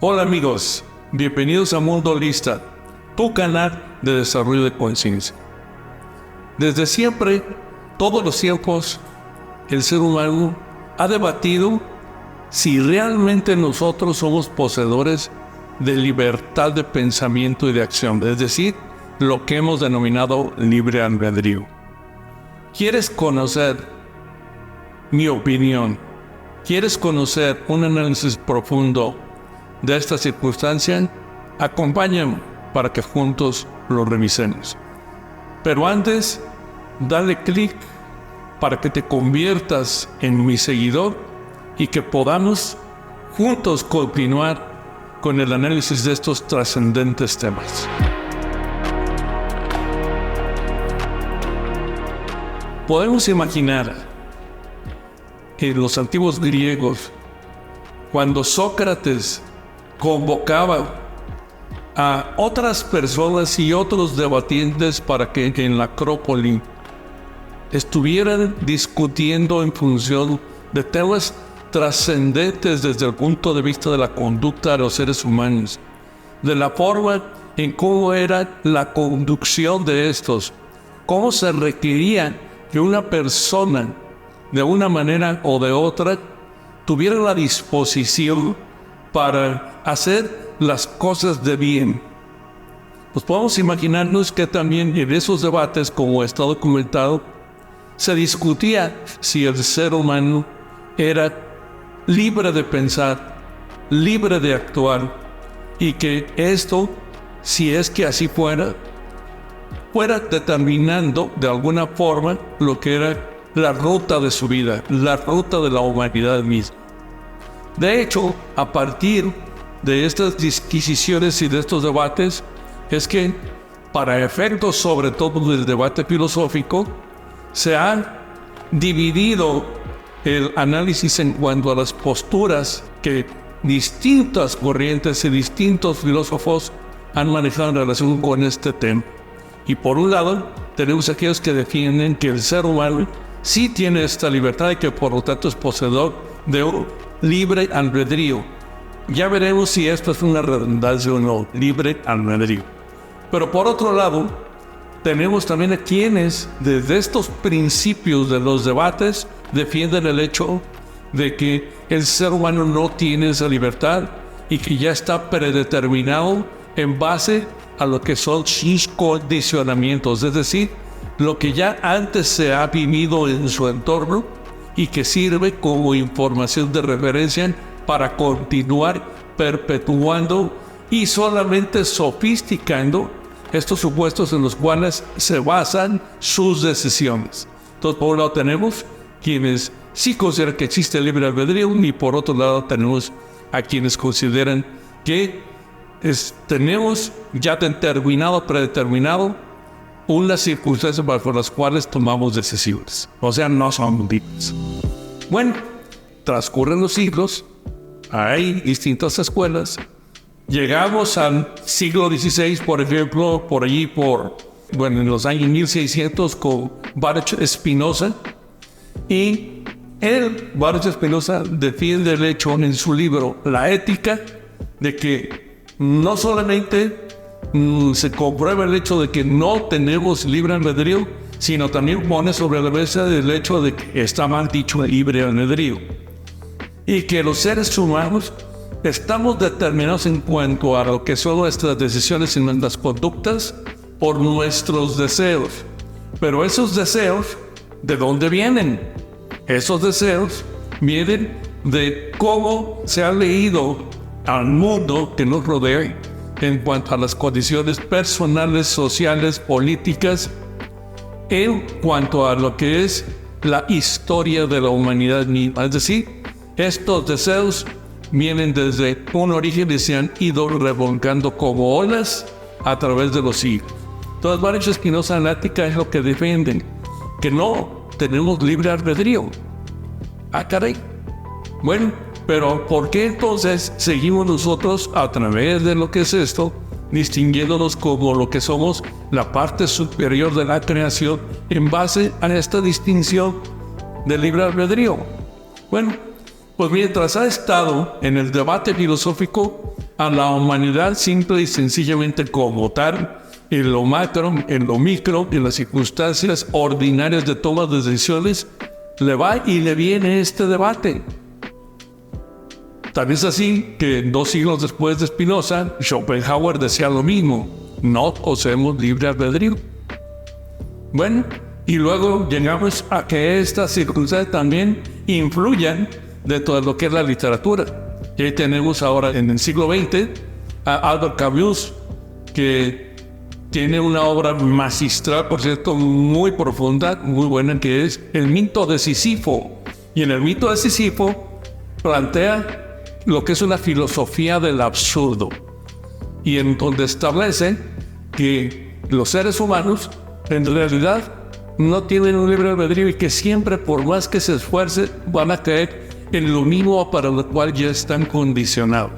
Hola amigos, bienvenidos a Mundo Holista, tu canal de desarrollo de conciencia. Desde siempre, todos los tiempos, el ser humano ha debatido si realmente nosotros somos poseedores de libertad de pensamiento y de acción, es decir, lo que hemos denominado libre albedrío. ¿Quieres conocer mi opinión? ¿Quieres conocer un análisis profundo de esta circunstancia? Acompáñame para que juntos lo revisemos. Pero antes, dale clic para que te conviertas en mi seguidor y que podamos juntos continuar con el análisis de estos trascendentes temas. Podemos imaginar que los antiguos griegos, cuando Sócrates convocaba a otras personas y otros debatientes para que en la Acrópoli estuvieran discutiendo en función de temas trascendentes desde el punto de vista de la conducta de los seres humanos, de la forma en cómo era la conducción de estos, cómo se requería que una persona, de una manera o de otra, tuviera la disposición para hacer las cosas de bien. Pues podemos imaginarnos que también en esos debates, como está documentado, se discutía si el ser humano era libre de pensar, libre de actuar, y que esto, si es que así fuera determinando de alguna forma lo que era la ruta de su vida, la ruta de la humanidad misma. De hecho, a partir de estas disquisiciones y de estos debates, es que para efectos sobre todo del debate filosófico, se ha dividido el análisis en cuanto a las posturas que distintas corrientes y distintos filósofos han manejado en relación con este tema. Y por un lado, tenemos aquellos que defienden que el ser humano sí tiene esta libertad y que por lo tanto es poseedor de un libre albedrío. Ya veremos si esto es una redundancia o no, libre albedrío. Pero por otro lado, tenemos también a quienes, desde estos principios de los debates, defienden el hecho de que el ser humano no tiene esa libertad y que ya está predeterminado en base a lo que son sus condicionamientos, es decir, lo que ya antes se ha vivido en su entorno y que sirve como información de referencia para continuar perpetuando y solamente sofisticando estos supuestos en los cuales se basan sus decisiones. Entonces, por un lado tenemos quienes sí consideran que existe el libre albedrío y por otro lado tenemos a quienes consideran que tenemos ya predeterminado unas circunstancias bajo las cuales tomamos decisiones. O sea, no son libres. Bueno, transcurren los siglos, hay distintas escuelas. Llegamos al siglo XVI, por ejemplo, en los años 1600 con Baruch Spinoza. Y Baruch Spinoza defiende el hecho en su libro La Ética de que no solamente se comprueba el hecho de que no tenemos libre albedrío, sino también pone sobre la mesa el hecho de que está mal dicho el libre albedrío. Y que los seres humanos estamos determinados en cuanto a lo que son nuestras decisiones y nuestras conductas por nuestros deseos. Pero esos deseos, ¿de dónde vienen? Esos deseos vienen de cómo se ha leído al mundo que nos rodea en cuanto a las condiciones personales, sociales, políticas, en cuanto a lo que es la historia de la humanidad misma. Es decir, estos deseos vienen desde un origen y se han ido revolcando como olas a través de los siglos. Entonces, Baruch Spinoza en la Ética es lo que defienden, que no tenemos libre albedrío. Ah, caray. Bueno, pero ¿por qué entonces seguimos nosotros a través de lo que es esto, distinguiéndonos como lo que somos la parte superior de la creación en base a esta distinción del libre albedrío? Bueno, pues mientras ha estado en el debate filosófico, a la humanidad simple y sencillamente como tal, en lo macro, en lo micro, en las circunstancias ordinarias de toma de decisiones, le va y le viene este debate. Tal es así que 2 siglos después de Spinoza, Schopenhauer decía lo mismo: no poseemos libre albedrío. Bueno, y luego llegamos a que estas circunstancias también influyan dentro de lo que es la literatura. Y ahí tenemos ahora en el siglo XX a Albert Camus, que tiene una obra magistral, por cierto, muy profunda, muy buena, que es El mito de Sísifo. Y en el mito de Sísifo plantea lo que es una filosofía del absurdo, y en donde establece que los seres humanos en realidad no tienen un libre albedrío y que siempre, por más que se esfuercen, van a caer en lo mismo para lo cual ya están condicionados.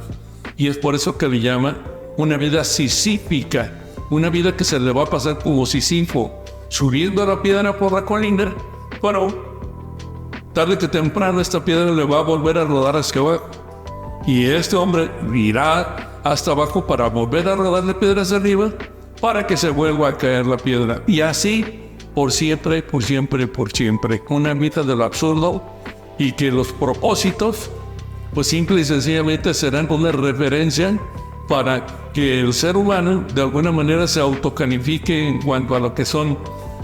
Y es por eso que le llama una vida sisífica, una vida que se le va a pasar como Sísifo, subiendo la piedra por la colina, pero tarde que temprano esta piedra le va a volver a rodar hacia abajo. Y este hombre irá hasta abajo para volver a rodarle piedras arriba, para que se vuelva a caer la piedra. Y así, por siempre, por siempre, por siempre. Una vida del absurdo, y que los propósitos, pues simple y sencillamente serán una referencia para que el ser humano de alguna manera se autocalifique en cuanto a lo que son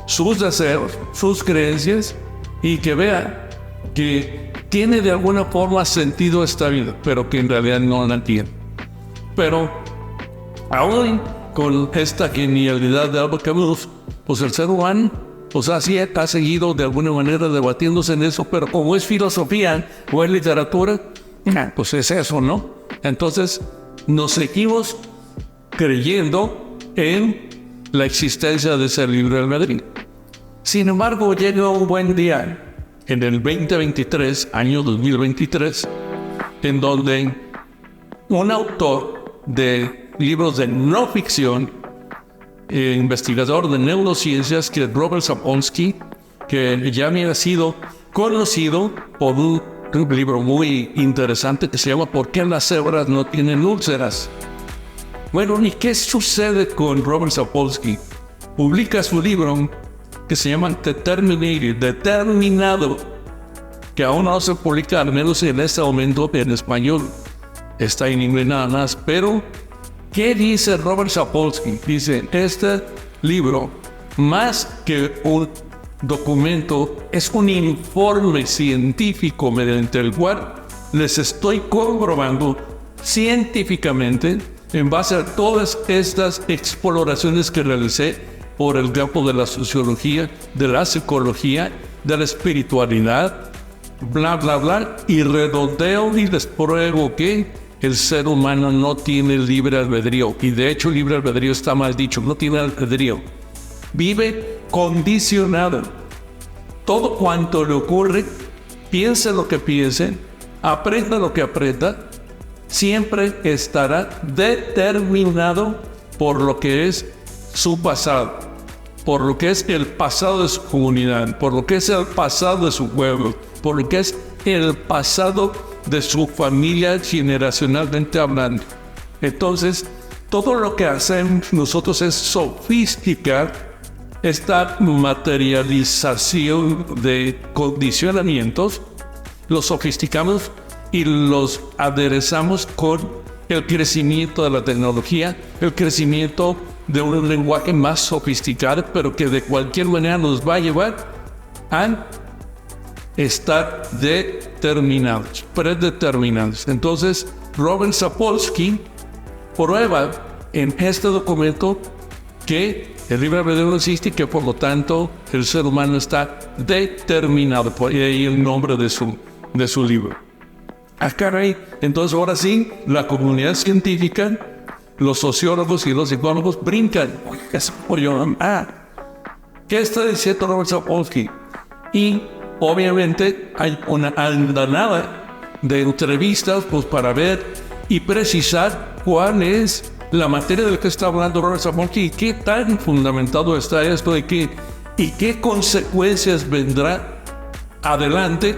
sus deseos, sus creencias, y que vea que tiene de alguna forma sentido esta vida, pero que en realidad no la tiene. Pero aún con esta genialidad de Albert Camus, pues el ser humano pues así ha seguido de alguna manera debatiéndose en eso, pero como es filosofía o es literatura, pues es eso, ¿no? Entonces nos seguimos creyendo en la existencia de ese libre albedrío. Sin embargo, llega un buen día en el 2023, año 2023, en donde un autor de libros de no ficción, investigador de neurociencias, que es Robert Sapolsky, que ya había sido conocido por un libro muy interesante que se llama ¿Por qué las cebras no tienen úlceras? Bueno, ¿y qué sucede con Robert Sapolsky? Publica su libro que se llama Determinated, determinado, que aún no se publica, al menos en este momento, en español. Está en inglés nada más, pero ¿qué dice Robert Sapolsky? Dice, este libro, más que un documento, es un informe científico mediante el cual les estoy comprobando científicamente, en base a todas estas exploraciones que realicé por el campo de la sociología, de la psicología, de la espiritualidad, bla, bla, bla, y redondeo y les pruebo que el ser humano no tiene libre albedrío. Y de hecho, libre albedrío está mal dicho, no tiene albedrío. Vive condicionado. Todo cuanto le ocurre, piense lo que piense, aprenda lo que aprenda, siempre estará determinado por lo que es su pasado, por lo que es el pasado de su comunidad, por lo que es el pasado de su pueblo, por lo que es el pasado de su familia generacionalmente hablando. Entonces, todo lo que hacemos nosotros es sofisticar esta materialización de condicionamientos, los sofisticamos y los aderezamos con el crecimiento de la tecnología, el crecimiento de un lenguaje más sofisticado, pero que de cualquier manera nos va a llevar a estar determinados, predeterminados. Entonces, Robert Sapolsky prueba en este documento que el libre albedrío no existe y que por lo tanto el ser humano está determinado. Por ahí el nombre de su libro. Ah, caray. Entonces ahora sí, la comunidad científica, los sociólogos y los psicólogos brincan. ¿Qué está diciendo Robert Sapolsky? Y obviamente hay una andanada de entrevistas pues, para ver y precisar cuál es la materia de la que está hablando Robert Sapolsky y qué tan fundamentado está esto y qué consecuencias vendrá adelante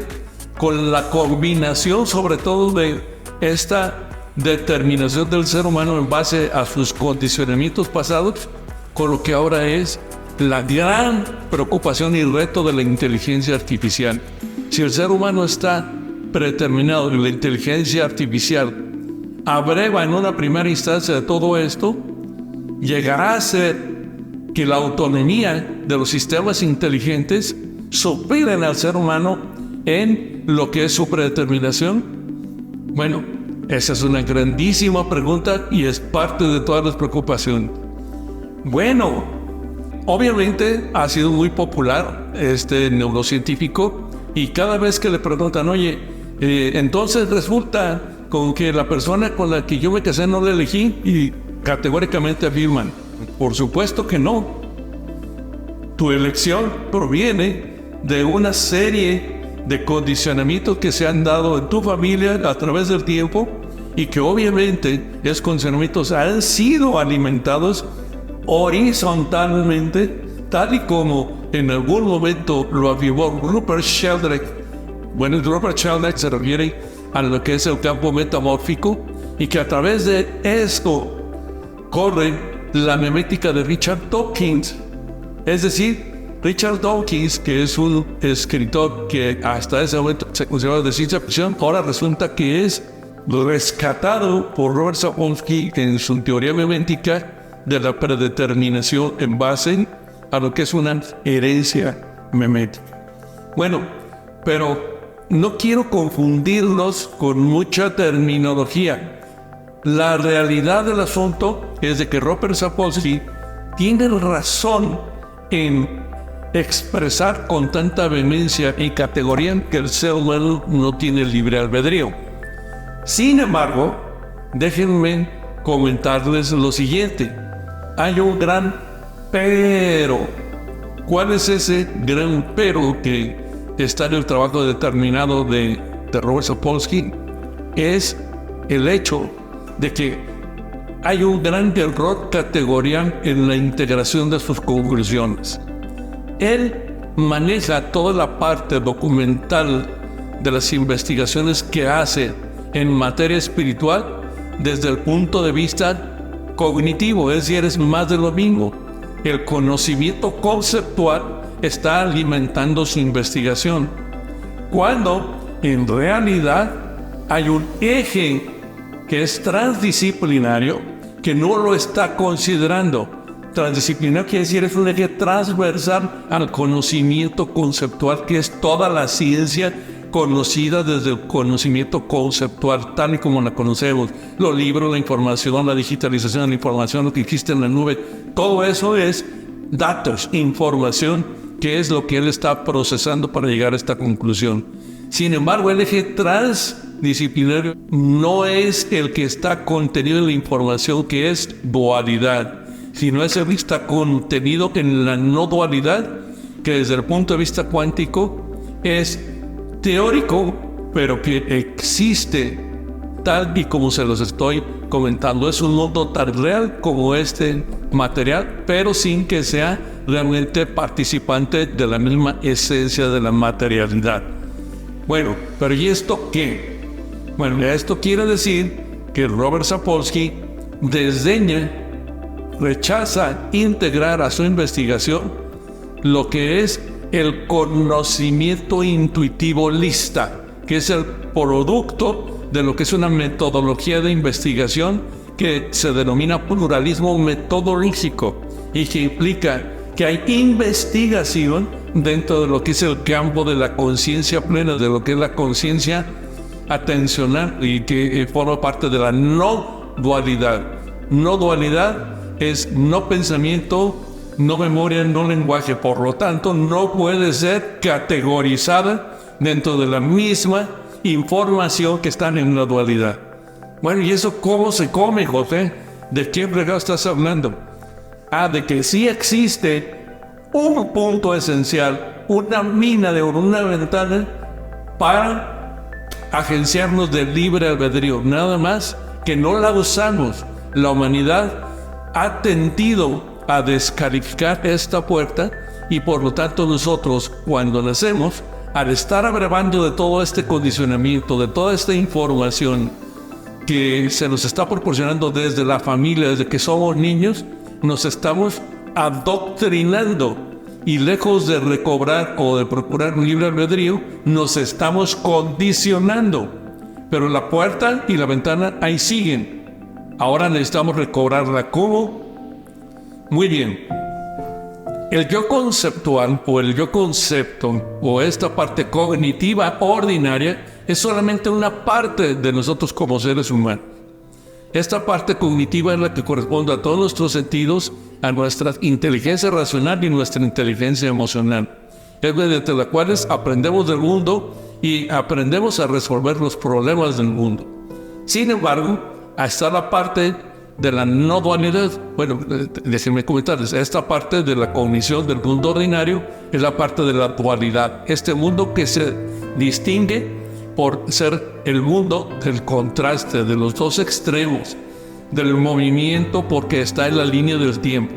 con la combinación sobre todo de esta determinación del ser humano en base a sus condicionamientos pasados, con lo que ahora es la gran preocupación y reto de la inteligencia artificial. Si el ser humano está predeterminado y la inteligencia artificial abreva en una primera instancia de todo esto, llegará a ser que la autonomía de los sistemas inteligentes superen al ser humano en lo que es su predeterminación. Bueno, esa es una grandísima pregunta y es parte de todas las preocupaciones. Bueno, obviamente ha sido muy popular este neurocientífico y cada vez que le preguntan, oye, entonces resulta con que la persona con la que yo me casé no la elegí, y categóricamente afirman, por supuesto que no. Tu elección proviene de una serie de condicionamientos que se han dado en tu familia a través del tiempo y que obviamente esos condicionamientos han sido alimentados horizontalmente, tal y como en algún momento lo afirmó Rupert Sheldrake. Bueno, Rupert Sheldrake se refiere a lo que es el campo metamórfico y que a través de esto corre la memética de Richard Dawkins. Es decir, Richard Dawkins, que es un escritor que hasta ese momento se consideraba de ciencia ficción, ahora resulta que es rescatado por Robert Sapolsky en su teoría memética de la predeterminación en base a lo que es una herencia memética. Bueno, pero no quiero confundirlos con mucha terminología. La realidad del asunto es de que Robert Sapolsky tiene razón en expresar con tanta vehemencia y categoría que el ser humano no tiene libre albedrío. Sin embargo, déjenme comentarles lo siguiente. Hay un gran pero. ¿Cuál es ese gran pero que está en el trabajo determinado de Robert Sapolsky? Es el hecho de que hay un gran error categorial en la integración de sus conclusiones. Él maneja toda la parte documental de las investigaciones que hace en materia espiritual desde el punto de vista cognitivo, es decir, es más de lo mismo. El conocimiento conceptual está alimentando su investigación, cuando en realidad hay un eje que es transdisciplinario que no lo está considerando. Transdisciplinario quiere decir es un eje transversal al conocimiento conceptual, que es toda la ciencia conocida desde el conocimiento conceptual, tal y como la conocemos. Los libros, la información, la digitalización de la información, lo que existe en la nube, todo eso es datos, información, que es lo que él está procesando para llegar a esta conclusión. Sin embargo, el eje transdisciplinario no es el que está contenido en la información, que es dualidad, sino es el que está contenido en la no dualidad, que desde el punto de vista cuántico es teórico, pero que existe tal y como se los estoy comentando. Es un mundo tan real como este material, pero sin que sea realmente participante de la misma esencia de la materialidad. Bueno, pero ¿y esto qué? Bueno, esto quiere decir que Robert Sapolsky desdeña, rechaza integrar a su investigación lo que es el conocimiento intuitivo lista, que es el producto de lo que es una metodología de investigación que se denomina pluralismo metodológico y que implica que hay investigación dentro de lo que es el campo de la conciencia plena, de lo que es la conciencia atencional y que forma parte de la no dualidad. No dualidad es no pensamiento, no memoria, no lenguaje, por lo tanto no puede ser categorizada dentro de la misma información que están en la dualidad. Bueno, ¿y eso cómo se come, José? ¿De qué fregado estás hablando? De que sí existe un punto esencial, una mina de oro, una ventana para agenciarnos del libre albedrío, nada más que no la usamos. La humanidad ha tendido a descalificar esta puerta y por lo tanto nosotros, cuando nacemos, al estar abrevando de todo este condicionamiento, de toda esta información que se nos está proporcionando desde la familia, desde que somos niños, nos estamos adoctrinando y lejos de recobrar o de procurar un libre albedrío, nos estamos condicionando. Pero la puerta y la ventana ahí siguen. Ahora necesitamos recobrarla. ¿Cómo? Muy bien. El yo conceptual o el yo concepto o esta parte cognitiva ordinaria es solamente una parte de nosotros como seres humanos. Esta parte cognitiva es la que corresponde a todos nuestros sentidos, a nuestra inteligencia racional y nuestra inteligencia emocional. Es mediante la cual aprendemos del mundo y aprendemos a resolver los problemas del mundo. Sin embargo, está la parte de la no dualidad. Bueno, déjenme comentarles, esta parte de la cognición del mundo ordinario es la parte de la dualidad. Este mundo que se distingue por ser el mundo del contraste, de los dos extremos, del movimiento porque está en la línea del tiempo.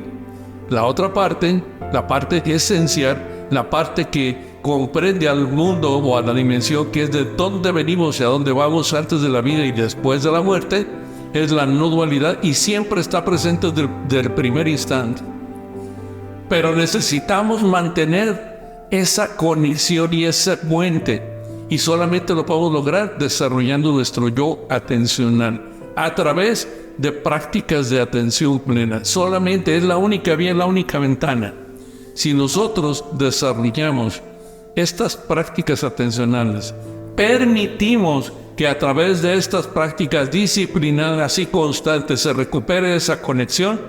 La otra parte, la parte esencial, la parte que comprende al mundo o a la dimensión que es de dónde venimos y a dónde vamos antes de la vida y después de la muerte, es la no dualidad y siempre está presente desde el primer instante. Pero necesitamos mantener esa conexión y ese puente. Y solamente lo podemos lograr desarrollando nuestro yo atencional a través de prácticas de atención plena. Solamente es la única vía, la única ventana. Si nosotros desarrollamos estas prácticas atencionales, permitimos que a través de estas prácticas disciplinadas y constantes se recupere esa conexión,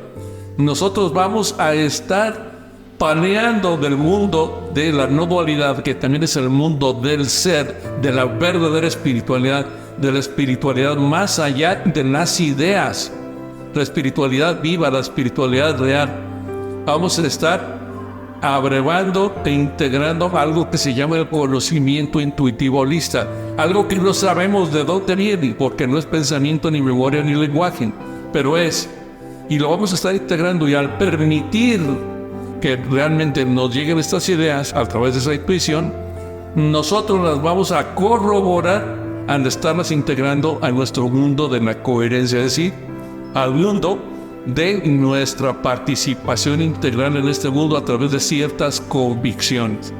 nosotros vamos a estar paleando del mundo de la no dualidad, que también es el mundo del ser, de la verdadera espiritualidad, de la espiritualidad más allá de las ideas, la espiritualidad viva, la espiritualidad real. Vamos a estar abrevando e integrando algo que se llama el conocimiento intuitivo holista, algo que no sabemos de dónde viene, porque no es pensamiento, ni memoria, ni lenguaje, pero es, y lo vamos a estar integrando, y al permitir que realmente nos lleguen estas ideas a través de esa intuición, nosotros las vamos a corroborar al estarlas integrando a nuestro mundo de la coherencia, es decir, al mundo de nuestra participación integral en este mundo a través de ciertas convicciones.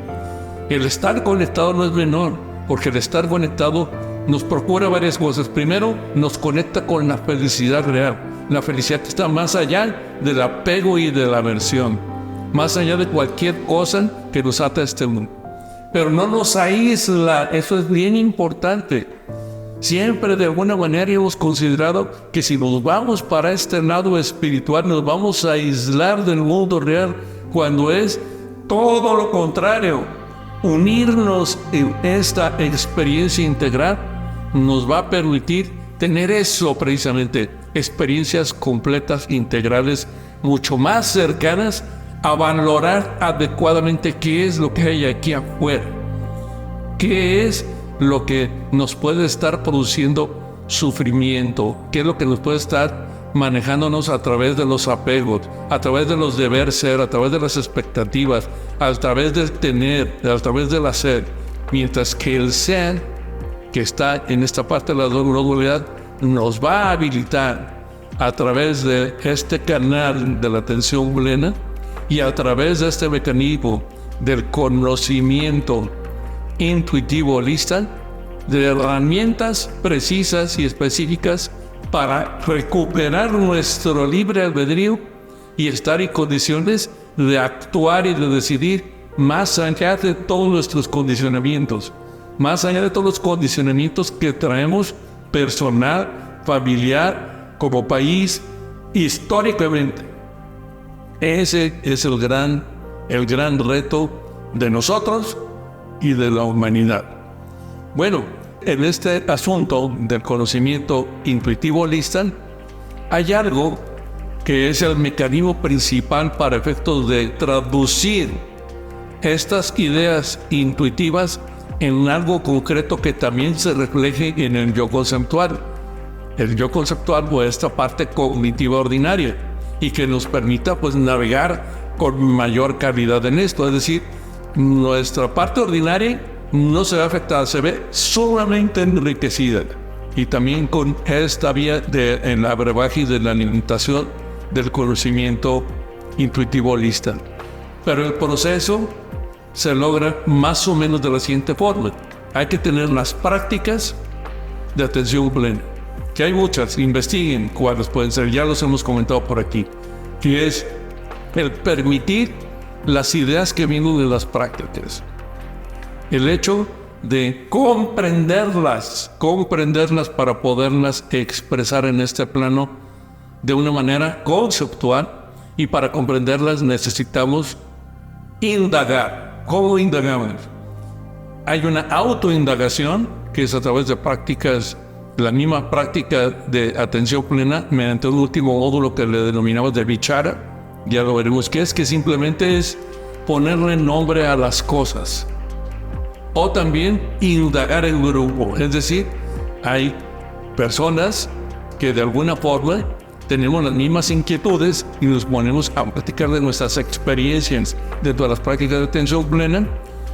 El estar conectado no es menor, porque el estar conectado nos procura varias cosas. Primero, nos conecta con la felicidad real, la felicidad que está más allá del apego y de la aversión, más allá de cualquier cosa que nos ata a este mundo. Pero no nos aísla, eso es bien importante. Siempre de alguna manera hemos considerado que si nos vamos para este lado espiritual nos vamos a aislar del mundo real, cuando es todo lo contrario. Unirnos en esta experiencia integral nos va a permitir tener eso precisamente, experiencias completas, integrales, mucho más cercanas a valorar adecuadamente qué es lo que hay aquí afuera, qué es lo que nos puede estar produciendo sufrimiento, qué es lo que nos puede estar manejándonos a través de los apegos, a través de los deber ser, a través de las expectativas, a través del tener, a través del hacer, mientras que el ser, que está en esta parte de la no dualidad, nos va a habilitar a través de este canal de la atención plena y a través de este mecanismo del conocimiento intuitivo holista, de herramientas precisas y específicas para recuperar nuestro libre albedrío y estar en condiciones de actuar y de decidir más allá de todos nuestros condicionamientos, más allá de todos los condicionamientos que traemos personal, familiar, como país, históricamente. Ese es el gran reto de nosotros y de la humanidad. Bueno, en este asunto del conocimiento intuitivo holista, hay algo que es el mecanismo principal para efectos de traducir estas ideas intuitivas en algo concreto que también se refleje en el yo conceptual. El yo conceptual o esta parte cognitiva ordinaria, y que nos permita pues navegar con mayor calidad en esto, es decir, nuestra parte ordinaria no se ve afectada, se ve sumamente enriquecida. y también con esta vía en la brebaje de la alimentación del conocimiento intuitivo holista. Pero el proceso se logra más o menos de la siguiente forma. Hay que tener las prácticas de atención plena, que hay muchas, investiguen cuáles pueden ser, ya los hemos comentado por aquí, que es el permitir las ideas que vienen de las prácticas, el hecho de comprenderlas para poderlas expresar en este plano de una manera conceptual, y para comprenderlas necesitamos indagar. ¿Cómo indagamos? Hay una autoindagación que es a través de prácticas, la misma práctica de atención plena mediante un último módulo que le denominamos de vichara. Ya lo veremos qué es, que simplemente es ponerle nombre a las cosas. O también indagar en grupo, es decir, hay personas que de alguna forma tenemos las mismas inquietudes y nos ponemos a platicar de nuestras experiencias dentro de las prácticas de atención plena,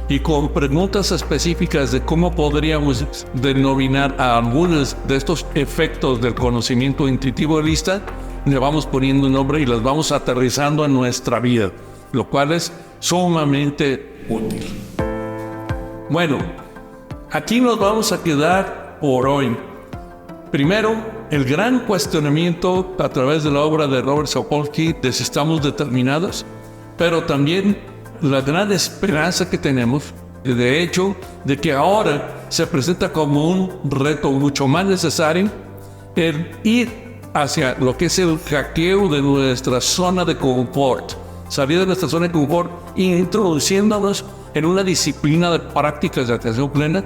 y con preguntas específicas de cómo podríamos denominar a algunos de estos efectos del conocimiento intuitivo holista, le vamos poniendo un nombre y las vamos aterrizando en nuestra vida, lo cual es sumamente útil. Bueno, aquí nos vamos a quedar por hoy. Primero, el gran cuestionamiento a través de la obra de Robert Sapolsky de si estamos determinados, pero también la gran esperanza que tenemos, de hecho, de que ahora se presenta como un reto mucho más necesario el ir hacia lo que es el hackeo de nuestra zona de confort, salir de nuestra zona de confort e introduciéndonos en una disciplina de prácticas de atención plena.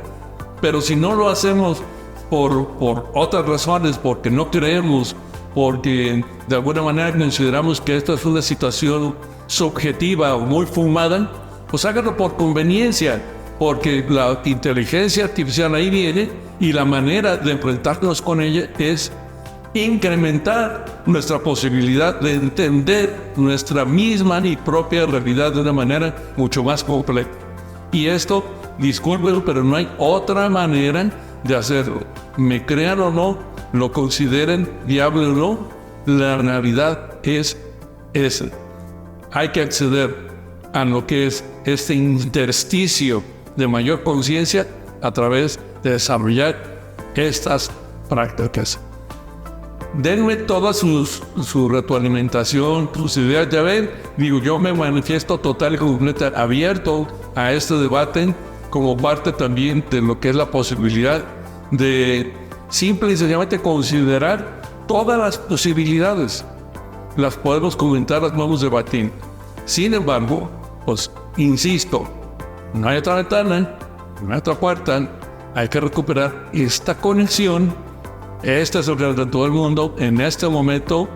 Pero si no lo hacemos por otras razones, porque no creemos, porque de alguna manera consideramos que esta es una situación subjetiva o muy fumada, pues háganlo por conveniencia, porque la inteligencia artificial ahí viene y la manera de enfrentarnos con ella es incrementar nuestra posibilidad de entender nuestra misma y propia realidad de una manera mucho más completa. Y esto, disculpen, pero no hay otra manera de hacerlo. Me crean o no, lo consideren viable o no, la realidad es esa. Hay que acceder a lo que es este intersticio de mayor conciencia a través de desarrollar estas prácticas. Denme toda su retroalimentación, sus ideas. Ya ven, digo, yo me manifiesto total y completa abierto a este debate como parte también de lo que es la posibilidad de simple y sencillamente considerar todas las posibilidades. Las podemos comentar, las podemos debatir. Sin embargo, pues insisto, no hay otra ventana, no hay otra puerta. Hay que recuperar esta conexión. Esta es lo que de todo el mundo en este momento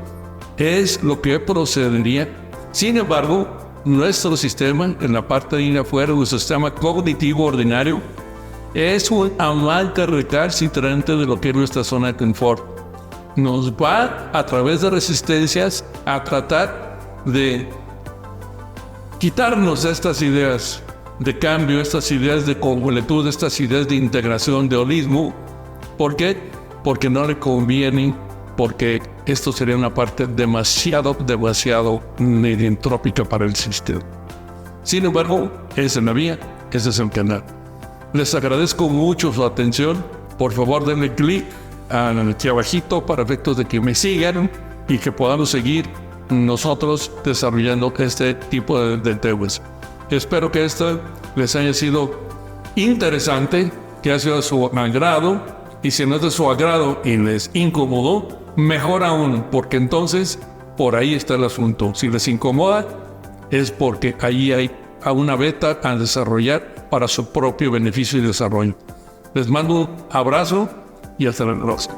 es lo que procedería. Sin embargo, nuestro sistema, en la parte de afuera, nuestro sistema cognitivo ordinario, es un amante recalcitrante de lo que es nuestra zona de confort. Nos va a través de resistencias a tratar de quitarnos estas ideas de cambio, estas ideas de completud, estas ideas de integración, de holismo. ¿Por qué? Porque no le conviene, porque esto sería una parte demasiado entrópica para el sistema. Sin embargo, esa es la vía, ese es el canal. Les agradezco mucho su atención. Por favor, denle clic aquí abajito para efectos de que me sigan y que podamos seguir nosotros desarrollando este tipo de temas. Espero que esto les haya sido interesante, que haya sido de su agrado, y si no es de su agrado y les incomodó, mejor aún, porque entonces por ahí está el asunto. Si les incomoda, es porque ahí hay una beta a desarrollar para su propio beneficio y desarrollo. Les mando un abrazo y hasta la próxima.